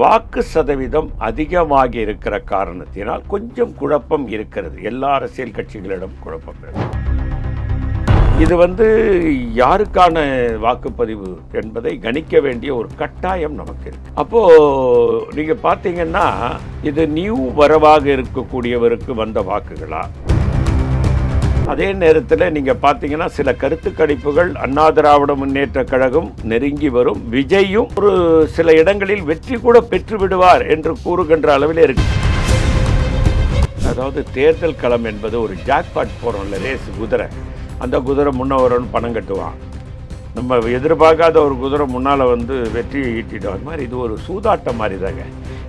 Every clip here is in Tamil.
வாக்கு சதவீதம் அதிகமாகி இருக்கிற காரணத்தினால் கொஞ்சம் குழப்பம் இருக்கிறது. எல்லா அரசியல் கட்சிகளிடம் குழப்பம் இருக்கு. இது யாருக்கான வாக்குப்பதிவு என்பதை கணிக்க வேண்டிய ஒரு கட்டாயம் நமக்கு இருக்கு. அப்போ நீங்க பாத்தீங்கன்னா இது நியூ வரவாக இருக்கக்கூடியவருக்கு வந்த வாக்குகளா? அதே நேரத்தில் நீங்க பாத்தீங்கன்னா சில கருத்து கணிப்புகள் அண்ணா திராவிட முன்னேற்ற கழகம் நெருங்கி வரும், விஜயும் ஒரு சில இடங்களில் வெற்றி கூட பெற்று விடுவார் என்று கூறுகின்ற அளவில் இருக்கு. அதாவது தேர்தல் களம் என்பது ஒரு ஜாக்பாட் போறோம்ல, ரேஸ் குதிரை. அந்த குதிரை முன்ன வரும்னு பணம் கட்டுவான். நம்ம எதிர்பார்க்காத ஒரு குதிரை முன்னால் வெற்றியை ஈட்டிடும். அது மாதிரி இது ஒரு சூதாட்டம் மாதிரி தாங்க.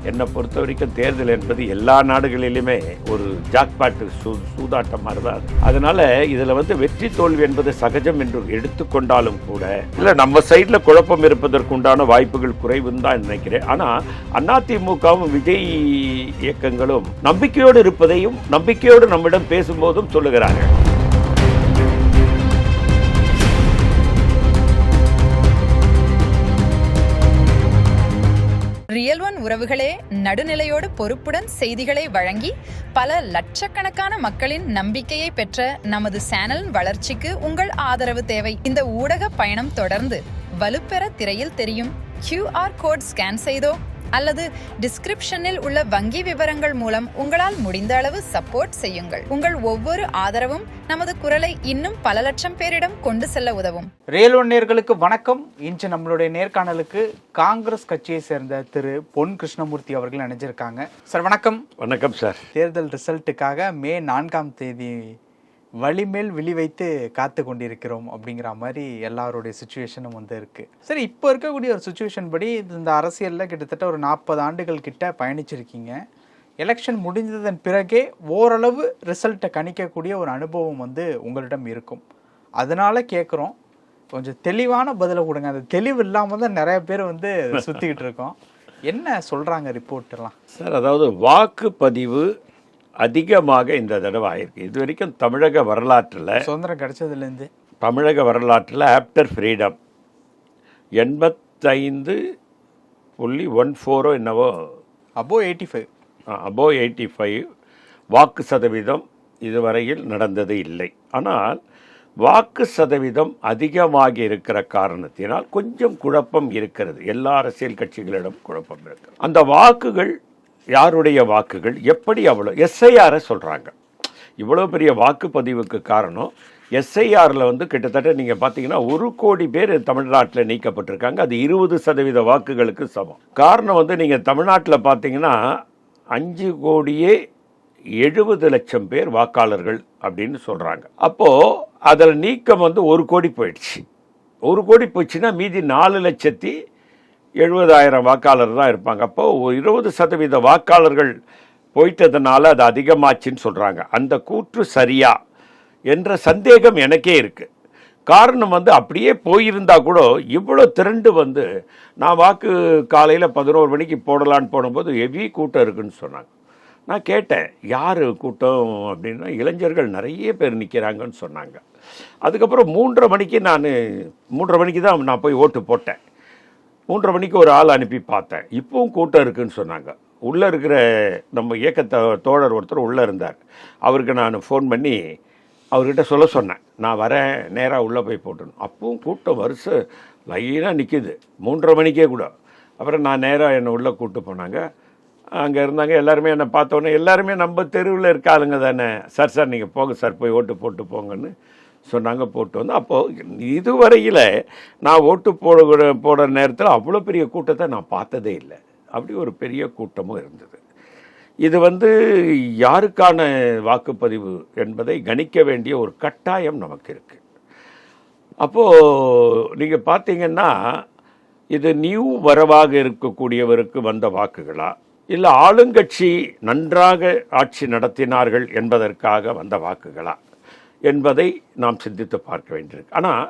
என்னை பொறுத்த வரைக்கும் தேர்தல் என்பது எல்லா நாடுகளிலுமே ஒரு ஜாக்பாட்டு சூதாட்டம் மாதிரி தான். அதனால் இதில் வெற்றி தோல்வி என்பது சகஜம் என்று எடுத்துக்கொண்டாலும் கூட இல்லை, நம்ம சைடில் குழப்பம் இருப்பதற்குண்டான வாய்ப்புகள் குறைவுன்னு தான் நினைக்கிறேன். ஆனால் அதிமுகவும் விஜய் இயக்கங்களும் நம்பிக்கையோடு இருப்பதையும் நம்பிக்கையோடு நம்மிடம் பேசும்போதும் சொல்லுகிறார்கள். ரியல் ஒன் உறவுகளே, நடுநிலையோடு பொறுப்புடன் செய்திகளை வழங்கி பல லட்சக்கணக்கான மக்களின் நம்பிக்கையை பெற்ற நமது சேனலின் வளர்ச்சிக்கு உங்கள் ஆதரவு தேவை. இந்த ஊடக பயணம் தொடர்ந்து வலுப்பெற திரையில் தெரியும் QR கோட் ஸ்கேன் செய்தோ அல்லது டிஸ்கிரிப்ஷனில் உள்ள வங்கி விவரங்கள் மூலம் உங்களால் முடிந்த அளவு சப்போர்ட் செய்யுங்கள். உங்கள் ஒவ்வொரு ஆதரவும் நமது குரலை இன்னும் பல லட்சம் பேரிடம் கொண்டு செல்ல உதவும். ரியல் ஒன் நேயர்களுக்கு வணக்கம். இன்று நம்மளுடைய நேர்காணலுக்கு காங்கிரஸ் கட்சியை சேர்ந்த திரு பொன் கிருஷ்ணமூர்த்தி அவர்கள் இணைஞ்சிருக்காங்க. சார் வணக்கம். வணக்கம் சார். தேர்தல் ரிசல்ட்டுக்காக மே 4ஆம் தேதி வழிமேல் விழி வைத்து காத்து கொண்டிருக்கிறோம் அப்படிங்கிற மாதிரி எல்லாருடைய சுச்சுவேஷனும் இருக்கு. சரி, இப்போ இருக்கக்கூடிய ஒரு சுச்சுவேஷன் படி இந்த அரசியலில் கிட்டத்தட்ட ஒரு 40 ஆண்டுகள் கிட்ட பயணிச்சிருக்கீங்க. எலெக்ஷன் முடிந்ததன் பிறகே ஓரளவு ரிசல்ட்டை கணிக்கக்கூடிய ஒரு அனுபவம் உங்களிடம் இருக்கும். அதனால கேட்குறோம், கொஞ்சம் தெளிவான பதிலை கொடுங்க. அந்த தெளிவு இல்லாமல் தான் நிறைய பேர் சுற்றிக்கிட்டு இருக்கோம். என்ன சொல்கிறாங்க ரிப்போர்ட் எல்லாம்? சார், அதாவது வாக்குப்பதிவு அதிகமாக இந்த தடவை ஆயிருக்கு. இது வரைக்கும் தமிழக வரலாற்றில், சுதந்திரம் கிடைச்சதுலேருந்து தமிழக வரலாற்றில் ஆஃப்டர் ஃப்ரீடம் 85.14 என்னவோ அபோவ் 85 வாக்கு சதவீதம் இதுவரையில் நடந்தது இல்லை. ஆனால் வாக்கு சதவீதம் அதிகமாகி இருக்கிற காரணத்தினால் கொஞ்சம் குழப்பம் இருக்கிறது. எல்லா அரசியல் கட்சிகளிடம் குழப்பம் இருக்கிறது. அந்த வாக்குகள் யாருடைய வாக்குகள், எப்படி அவ்வளோ எஸ்ஐஆரை சொல்கிறாங்க. இவ்வளோ பெரிய வாக்குப்பதிவுக்கு காரணம் எஸ்ஐஆரில் கிட்டத்தட்ட நீங்கள் பார்த்தீங்கன்னா 1 கோடி பேர் தமிழ்நாட்டில் நீக்கப்பட்டிருக்காங்க. அது 20% வாக்குகளுக்கு சமம். காரணம் நீங்கள் தமிழ்நாட்டில் பார்த்தீங்கன்னா 5,70,00,000 பேர் வாக்காளர்கள் அப்படின்னு சொல்கிறாங்க. அப்போது அதில் நீக்கம் 1 கோடி போயிடுச்சு. 1 கோடி போயிடுச்சுன்னா மீதி 4,70,000 வாக்காளர் தான் இருப்பாங்க. அப்போ 20% வாக்காளர்கள் போயிட்டதுனால அது அதிகமாச்சுன்னு சொல்கிறாங்க. அந்த கூற்று சரியா என்ற சந்தேகம் எனக்கே இருக்குது. காரணம் அப்படியே போயிருந்தா கூட இவ்வளோ திரண்டு நான் வாக்கு காலையில் 11 மணிக்கு போடலான்னு போடும்போது ஹெவி கூட்டம் இருக்குன்னு சொன்னாங்க. நான் கேட்டேன், யார் கூட்டம் அப்படின்னா, இளைஞர்கள் நிறைய பேர் நிற்கிறாங்கன்னு சொன்னாங்க. அதுக்கப்புறம் 3:30 மணிக்கு தான் நான் போய் ஓட்டு போட்டேன். 3:30 மணிக்கு ஒரு ஆள் அனுப்பி பார்த்தேன். இப்போவும் கூட்டம் இருக்குன்னு சொன்னாங்க. உள்ளே இருக்கிற நம்ம இயக்கத்தை தோழர் ஒருத்தர் உள்ளே இருந்தார். அவருக்கு நான் ஃபோன் பண்ணி அவர்கிட்ட சொல்ல சொன்னேன், நான் வரேன், நேராக உள்ளே போய் போட்டணும். அப்பவும் கூட்டம் வருஷம் லைனாக நிற்கிது 3:30 மணிக்கே கூட. அப்புறம் நான் நேராக என்னை உள்ளே கூப்பிட்டு போனாங்க. அங்கே இருந்தாங்க எல்லாருமே. என்னை பார்த்தோன்னே எல்லாருமே நம்ம தெருவில் இருக்க ஆளுங்க தானே. சார் நீங்கள் போங்க சார், போய் ஓட்டு போட்டு போங்கன்னு சொன்னாங்க. போட்டு அப்போது இதுவரையில் நான் ஓட்டு போடுற நேரத்தில் அவ்வளோ பெரிய கூட்டத்தை நான் பார்த்ததே இல்லை. அப்படி ஒரு பெரிய கூட்டமும் இருந்தது. இது யாருக்கான வாக்குப்பதிவு என்பதை கணிக்க வேண்டிய ஒரு கட்டாயம் நமக்கு இருக்குது. அப்போது நீங்கள் பார்த்தீங்கன்னா இது நியூ வரவாக இருக்கக்கூடியவருக்கு வந்த வாக்குகளா, இல்லை ஆளுங்கட்சி நன்றாக ஆட்சி நடத்தினார்கள் என்பதற்காக வந்த வாக்குகளா என்பதை நாம் சிந்தித்து பார்க்க வேண்டியிருக்கு. ஆனால்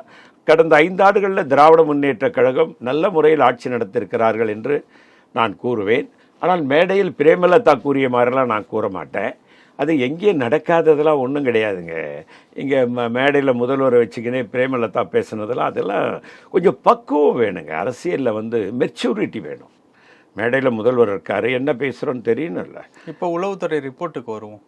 கடந்த 5 ஆண்டுகளில் திராவிட முன்னேற்ற கழகம் நல்ல முறையில் ஆட்சி நடத்தியிருக்கிறார்கள் என்று நான் கூறுவேன். ஆனால் மேடையில் பிரேமலதா கூறிய மாதிரிலாம் நான் கூற மாட்டேன். அது எங்கேயும் நடக்காததெல்லாம் ஒன்றும் கிடையாதுங்க. இங்கே மேடையில் முதல்வரை வச்சுக்கினே பிரேமலதா பேசுனதெல்லாம் அதெல்லாம் கொஞ்சம் பக்குவம் வேணுங்க. அரசியலில் மெச்சூரிட்டி வேணும். மேடையில் முதல்வர் இருக்காரு, என்ன பேசுகிறோன்னு தெரியணும்ல. இப்போ உளவுத்துறை ரிப்போர்ட்டுக்கு வருவோம்.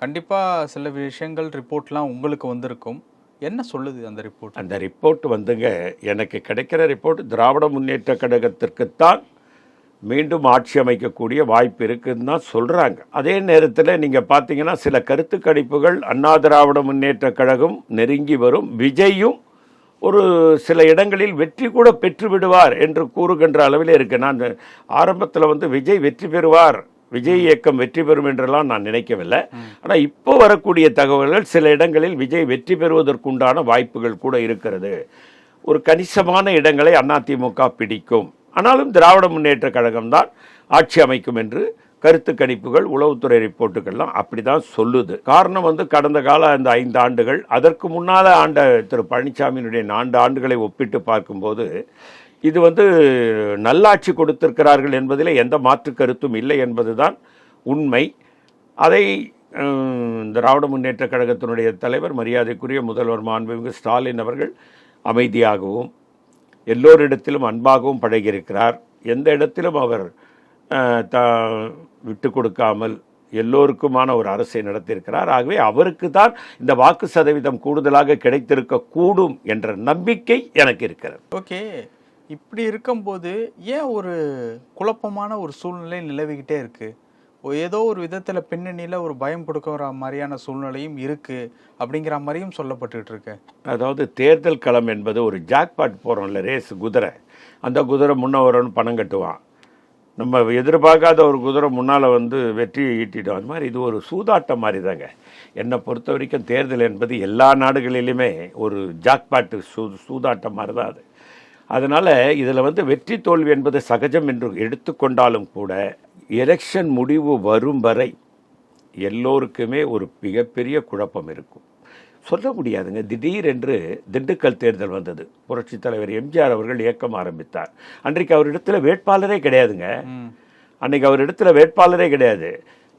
கண்டிப்பாக சில விஷயங்கள் ரிப்போர்ட்லாம் உங்களுக்கு வந்திருக்கும். என்ன சொல்லுது அந்த ரிப்போர்ட்? அந்த ரிப்போர்ட் வந்துங்க, எனக்கு கிடைக்கிற ரிப்போர்ட் திராவிட முன்னேற்ற கழகத்திற்குத்தான் மீண்டும் ஆட்சி அமைக்கக்கூடிய வாய்ப்பு இருக்குன்னு தான் சொல்கிறாங்க. அதே நேரத்தில் நீங்கள் பார்த்தீங்கன்னா சில கருத்து கணிப்புகள் அண்ணா திராவிட முன்னேற்ற கழகம் நெருங்கி வரும், விஜயும் ஒரு சில இடங்களில் வெற்றி கூட பெற்று விடுவார் என்று கூறுகின்ற அளவில் இருக்கு. நான் ஆரம்பத்தில் வந்து விஜய் வெற்றி பெறுவார், விஜய் இயக்கம் வெற்றி பெறும் என்றெல்லாம் நான் நினைக்கவில்லை. ஆனால் இப்போ வரக்கூடிய தகவல்கள் சில இடங்களில் விஜய் வெற்றி பெறுவதற்குண்டான வாய்ப்புகள் கூட இருக்கிறது. ஒரு கணிசமான இடங்களை அதிமுக பிடிக்கும், ஆனாலும் திராவிட முன்னேற்ற கழகம்தான் ஆட்சி அமைக்கும் என்று கருத்து கணிப்புகள், உளவுத்துறை ரிப்போர்ட்டுகள்லாம் அப்படி தான் சொல்லுது. காரணம் வந்து கடந்த கால அந்த 5 ஆண்டுகள், அதற்கு முன்னால் ஆண்ட திரு பழனிசாமியினுடைய 4 ஆண்டுகளை ஒப்பிட்டு பார்க்கும்போது இது வந்து நல்லாட்சி கொடுத்திருக்கிறார்கள் என்பதில் எந்த மாற்று கருத்தும் இல்லை என்பதுதான் உண்மை. அதை திராவிட முன்னேற்ற கழகத்தினுடைய தலைவர் மரியாதைக்குரிய முதல்வர் மாண்புமிகு ஸ்டாலின் அவர்கள் அமைதியாகவும் எல்லோரிடத்திலும் அன்பாகவும் பழகியிருக்கிறார். எந்த இடத்திலும் அவர் விட்டு கொடுக்காமல் எல்லோருக்குமான ஒரு அரசை நடத்தியிருக்கிறார். ஆகவே அவருக்கு தான் இந்த வாக்கு சதவீதம் கூடுதலாக கிடைத்திருக்க கூடும் என்ற நம்பிக்கை எனக்கு இருக்கிறது. ஓகே, இப்படி இருக்கும்போது ஏன் ஒரு குழப்பமான ஒரு சூழ்நிலை நிலவிக்கிட்டே இருக்கு? ஏதோ ஒரு விதத்தில் பின்னணியில் ஒரு பயம் கொடுக்குற மாதிரியான சூழ்நிலையும் இருக்கு அப்படிங்கிற மாதிரியும் சொல்லப்பட்டுட்டு இருக்கு. அதாவது தேர்தல் களம் என்பது ஒரு ஜாக்பாட் போகிறோம்ல, ரேஸ் குதிரை. அந்த குதிரை முன்ன வரணும்னு பணம் கட்டுவான். நம்ம எதிர்பார்க்காத ஒரு குதிரை முன்னால் வந்து வெற்றியை ஈட்டிடும். அது மாதிரி இது ஒரு சூதாட்டம் மாதிரி தாங்க. என்னை பொறுத்த வரைக்கும் தேர்தல் என்பது எல்லா நாடுகளிலுமே ஒரு ஜாக்பாட்டு சூதாட்டம் மாதிரி தான் அது. அதனால் இதில் வந்து வெற்றி தோல்வி என்பது சகஜம் என்று எடுத்துக்கொண்டாலும் கூட எலெக்ஷன் முடிவு வரும் வரை எல்லோருக்குமே ஒரு மிகப்பெரிய குழப்பம் இருக்கும். சொல்ல முடியாதுங்க. திடீரென்று திண்டுக்கல் தேர்தல் வந்தது. புரட்சித் தலைவர் எம்ஜிஆர் அவர்கள் இயக்கம் ஆரம்பித்தார். அன்றைக்கு அவரிடத்தில் வேட்பாளரே கிடையாதுங்க. அன்றைக்கு அவரிடத்தில் வேட்பாளரே கிடையாது.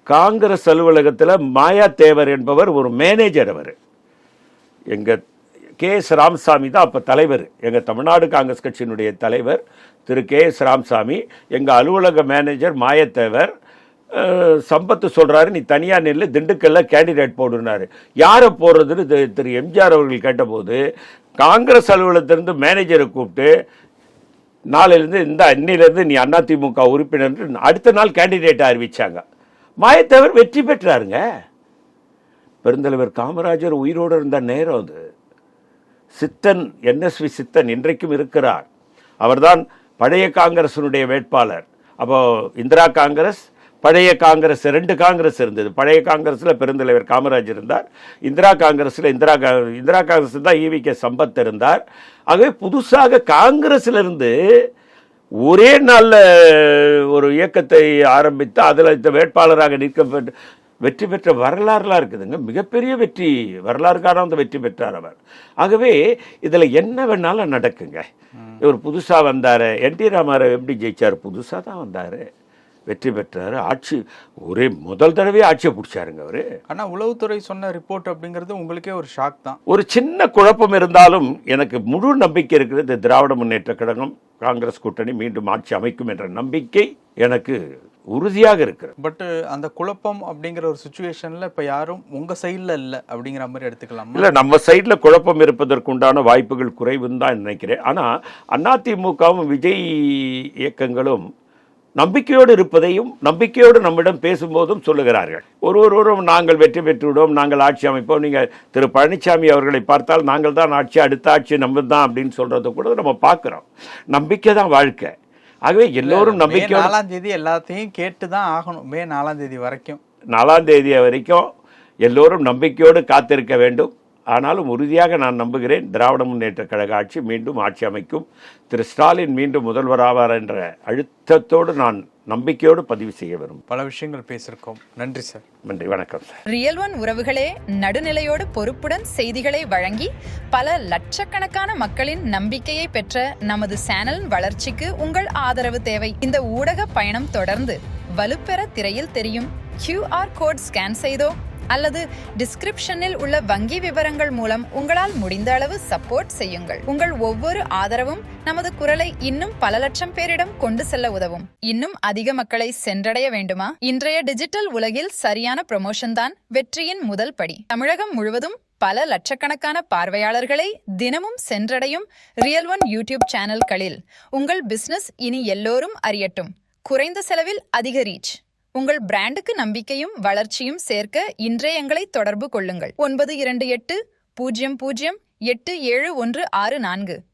காங்கிரஸ் அலுவலகத்தில் மாயா தேவர் என்பவர் ஒரு மேனேஜர். அவர் எங்கள் கே.எஸ். ராமசாமி தான் அப்போ தலைவர். எங்கள் தமிழ்நாடு காங்கிரஸ் கட்சியினுடைய தலைவர் திரு கே.எஸ். ராமசாமி, எங்கள் அலுவலக மேனேஜர் மாயத்தேவர். சம்பத்து சொல்கிறாரு, நீ தனியாக நின்று திண்டுக்கல்ல கேண்டிடேட் போடுனாரு. யாரை போடுறதுன்னு திரு எம்ஜிஆர் அவர்கள் கேட்டபோது காங்கிரஸ் அலுவலகத்திலிருந்து மேனேஜரை கூப்பிட்டு நாளையிலேருந்து இன்னிலேருந்து நீ அதிமுக உறுப்பினர் அடுத்த நாள் கேண்டிடேட்டை அறிவிச்சாங்க. மாயத்தேவர் வெற்றி பெற்றாருங்க. பெருந்தலைவர் காமராஜர் உயிரோடு இருந்த நேரம் அது. சித்தன், NSV சித்தன் இன்றைக்கும் இருக்கிறார். அவர்தான் பழைய காங்கிரசினுடைய வேட்பாளர். அப்போ இந்திரா காங்கிரஸ், பழைய காங்கிரஸ், 2 காங்கிரஸ் இருந்தது. பழைய காங்கிரஸில் பெருந்தலைவர் காமராஜர் இருந்தார். இந்திரா காங்கிரஸில் இந்திரா காங்கிரஸ் தான் EVK சம்பத் இருந்தார். ஆகவே புதுசாக காங்கிரஸிலிருந்து ஒரே நாளில் ஒரு இயக்கத்தை ஆரம்பித்து அதில் இந்த வேட்பாளராக நிற்கப்பட்டு வெற்றி பெற்ற வரலாறுலாம் இருக்குதுங்க. மிகப்பெரிய வெற்றி வரலாறுக்கான அந்த வெற்றி பெற்றார் அவர். ஆகவே இதில் என்ன வேணாலும் நடக்குங்க. இவர் புதுசாக வந்தார். NT ராமாராவ் எப்படி ஜெயிச்சார்? புதுசாக தான் வந்தார், வெற்றி பெற்றார். ஆட்சி ஒரே முதல் தடவை ஆட்சியை பிடிச்சாருங்க அவர். ஆனால் உளவுத்துறை சொன்ன ரிப்போர்ட் அப்படிங்கிறது உங்களுக்கே ஒரு ஷாக் தான். ஒரு சின்ன குழப்பம் இருந்தாலும் எனக்கு முழு நம்பிக்கை இருக்கிறது. திராவிட முன்னேற்ற கழகம் காங்கிரஸ் கூட்டணி மீண்டும் ஆட்சி அமைக்கும் என்ற நம்பிக்கை எனக்கு உறுதியாக இருக்கிறது. பட் அந்த குழப்பம் அப்படிங்கிற ஒரு சுச்சுவேஷனில் இப்போ யாரும் உங்கள் சைடில் இல்லை அப்படிங்கிற மாதிரி எடுத்துக்கலாம். இல்லை, நம்ம சைடில் குழப்பம் இருப்பதற்குண்டான வாய்ப்புகள் குறைவுன்னு தான் நினைக்கிறேன். ஆனால் அதிமுகவும் விஜய் இயக்கங்களும் நம்பிக்கையோடு இருப்பதையும் நம்பிக்கையோடு நம்மிடம் பேசும்போதும் சொல்லுகிறார்கள். ஒருவரும் நாங்கள் வெற்றி பெற்றுவிடுவோம், நாங்கள் ஆட்சி அமைப்போம். நீங்கள் திரு பழனிசாமி அவர்களை பார்த்தால் நாங்கள் தான் ஆட்சி, அடுத்த ஆட்சி நம்ம தான் அப்படின்னு சொல்கிறத கூட நம்ம பார்க்குறோம். நம்பிக்கை தான் வாழ்க்கை. ஆகவே எல்லோரும் நம்பிக்கை. 4ஆம் தேதி எல்லாத்தையும் கேட்டு தான் ஆகணும். மே 4ஆம் தேதி வரைக்கும், 4ஆம் தேதி வரைக்கும் எல்லோரும் நம்பிக்கையோடு காத்திருக்க வேண்டும். ஆனாலும் உறுதியாக நான் நம்புகிறேன், திராவிட முன்னேற்ற கழக ஆட்சி மீண்டும் ஆட்சி அமைக்கும். திரு ஸ்டாலின் மீண்டும் முதல்வராவார் என்ற அழுத்தத்தோடு நான் நம்பிக்கையோடு பதிவு செய்ய வரும். பல விஷயங்கள் பேசியிருக்கோம். நன்றி சார். நன்றி, வணக்கம் சார். ரியல் ஒன் உறவுகளே, நடுநிலையோடு பொறுப்புடன் செய்திகளை வழங்கி பல லட்சக்கணக்கான மக்களின் நம்பிக்கையை பெற்ற நமது சேனலின் வளர்ச்சிக்கு உங்கள் ஆதரவு தேவை. இந்த ஊடக பயணம் தொடர்ந்து வலுப்பெற திரையில் தெரியும் QR கோட் ஸ்கேன் செய்தோ அல்லது டிஸ்கிரிப்ஷனில் உள்ள வங்கி விவரங்கள் மூலம் உங்களால் முடிந்த அளவு சப்போர்ட் செய்யுங்கள். உங்கள் ஒவ்வொரு ஆதரவும் நமது குரலை இன்னும் பல லட்சம் பேரிடம் கொண்டு செல்ல உதவும். இன்னும் அதிக மக்களை சென்றடைய வேண்டுமா? இன்றைய டிஜிட்டல் உலகில் சரியான ப்ரமோஷன் தான் வெற்றியின் முதல் படி. தமிழகம் முழுவதும் பல லட்சக்கணக்கான பார்வையாளர்களை தினமும் சென்றடையும் ரியல் ஒன் யூடியூப் சேனல்களில் உங்கள் பிசினஸ் இனி எல்லோரும் அறியட்டும். குறைந்த செலவில் அதிக ரீச். உங்கள் பிராண்டுக்கு நம்பிக்கையும் வளர்ச்சியும் சேர்க்க இன்றே எங்களை தொடர்பு கொள்ளுங்கள். 9280087164